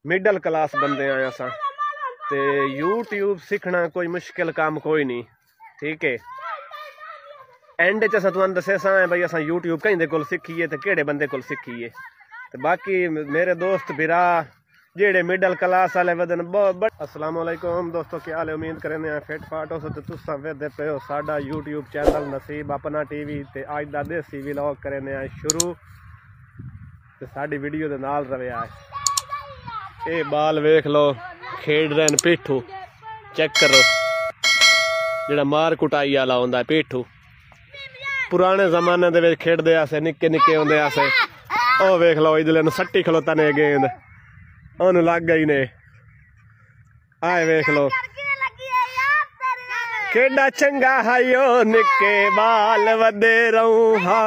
Middle class बंदे आए असां ते यूट्यूब सीखना कोई मुश्किल काम कोई नहीं। ठीक है, एंड च असां तुहानूं दस्सेसां भाई असां यूट्यूब कहीं कोल सीखिए ते केड़े बंदे कोल सीखिए। ते बाकी मेरे दोस्त बिरा जेड़े मिडल क्लास वाले वदन अस्सलाम वालेकुम दोस्तों, क्या हाल है? उम्मीद करने हैं फिट फाट हो तो तुसां वेखदे पे हो साडा यूट्यूब चैनल नसीब अपना टीवी ते अज दा देसी व्लॉग करने हैं शुरू ते साडी वीडियो दे नाल रवे आए। ये बाल वेख लो खेड रहे हैं पिट्ठू, चेक करो जेड़ा मार कुटाई वाला होंदा है पिट्ठू। पुराने जमाने दे विच खेडदे आसे निक्के निक्के होंदे आसे। ओ वेख लो इधले नु सट्टी खलोता ने गेंद ओनू लग गई ने। आए वेख लो केडा चंगा हायो निक्के बाल वदे रहूं हा।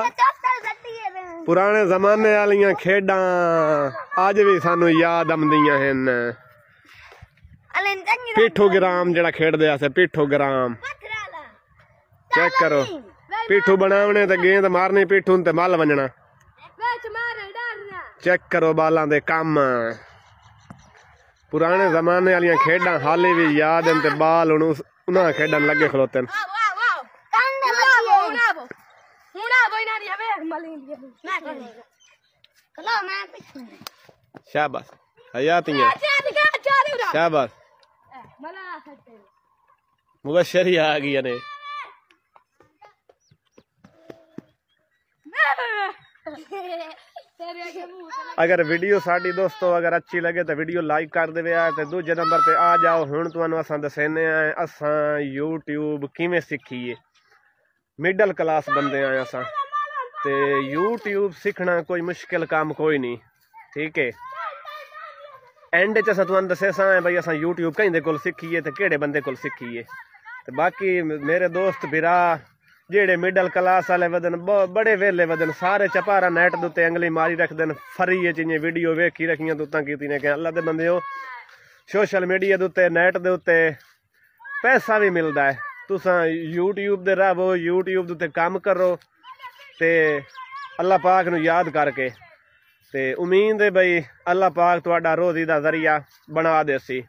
पुराने जमाने वालियां खेडां अज भी सानू याद आंदियां हन। पिट्ठू ग्राम जेड़ा खेडदे आसे पिट्ठू ग्राम, चेक करो पिट्ठू बनावने ते गेंद मारनी पिट्ठू ते मल वंजना। चेक करो बालां दे कम। पुराने जमाने वालियां खेडां हाले भी याद हैं ते बाल हुण उन्हां खेडन लगे खलोते न। शाबाश हयातियां, शाबाश मुबशरी आ गई ने। अगर वीडियो साडी दोस्तों अगर अच्छी लगे तो वीडियो लाइक कर देवे ते दूजे नंबर पे आ जाओ। हुण तुहानूं असां दस्सने आए असां यूट्यूब किवें सीखीए। मिडल क्लास बंदे आए असां ते यूट्यूब सीखना कोई मुश्किल काम कोई नहीं। ठीक है, एंड च असां तुहानूं दस्सेसां भाई असां यूट्यूब कहीं कोल सीखिए ते केड़े बंदे कोल सीखिए। ते बाकी मेरे दोस्त बिरा जेड़े मिडल क्लास वाले वदन बड़े वेले वदन सारे चपारा नैट दे उत्ते अंगली मारी रखदे न। फरी च इ'यां वीडियो वेखी रखियां तुतां कीती ने कि अल्लाह दे बंदे हो सोशल मीडिया दे उत्ते नैट दे उत्ते पैसा भी मिलदा है। तुसां यूट्यूब दे रहो, यूट्यूब दे उत्ते काम करो ते अल्लाह पाक नूं याद करके ते उम्मीद है भाई अल्लाह पाक तुहाडा रोजी दा जरिया बना देसी।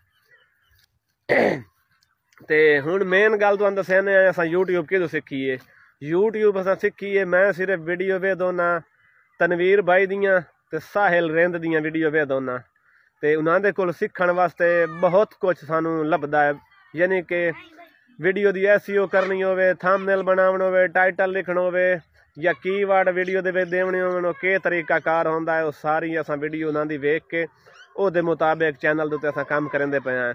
ते हुण मेन गल तुहानूं दस्सने आए असां यूट्यूब किदों सीखीए। यूट्यूब असां सीखीए मैं सिर्फ वीडियो वेखदोना तनवीर भाई दियां ते साहिल रिंद दियां वीडियो वेखदोना ते उन्हां दे कोल सीखण वास्ते बहुत कुछ सानू लभदा है। यानी कि वीडियो दी एसईओ करनी होवे, थंबनेल बनावण होवे, टाइटल लिखण होवे या कीवर्ड वीडियो दे विच देवणे होवन, के तरीकाकार होंदा है, वो सारी असां वीडियो उन्हां दी वेख के ओहदे मुताबिक चैनल दे उत्ते असां काम करदे पए आं।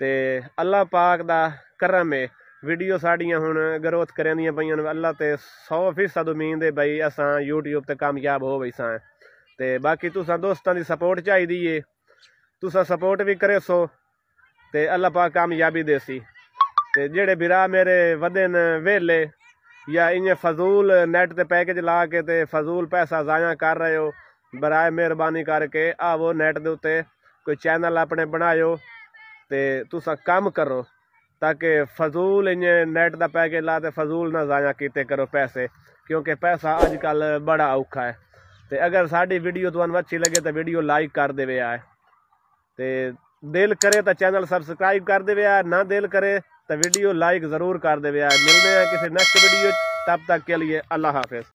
ते अल्लाह पाक दा करम है वीडियो साड़ियां हुण ग्रोथ करदियां पईयां न। अल्लाह ते 100% उम्मीद है भाई असां यूट्यूब ते कामयाब हो वैसां। ते बाकी तुसां दोस्तां दी सपोर्ट चाहिदी है, तुसां सपोर्ट भी करे सो ते अल्लाह पाक कामयाबी देसी। ते जेड़े बिरा मेरे वदे न वेले या इ'यां फजूल नेट ते पैकेज ला के ते फजूल पैसा ज़ाया कर रहे हो, बराए मेहरबानी करके आवो नेट दे उत्ते कोई चैनल अपने बनायो ते तुसां काम करो ताकि फजूल इ'यां नेट दा पैकेज ला ते फजूल ना ज़ाया कीते करो पैसे, क्योंकि पैसा अजकल बड़ा औखा है। ते अगर साडी वीडियो तुहानूं अच्छी लगे तो वीडियो लाइक कर देवे आए ते दिल करे तो चैनल सबसक्राइब कर देवे आए, ना दिल करे तो वीडियो लाइक ज़रूर कर देवे आए। मिलते हैं किसी नेक्स्ट वीडियो, तब तक के लिए अल्लाह हाफिज़।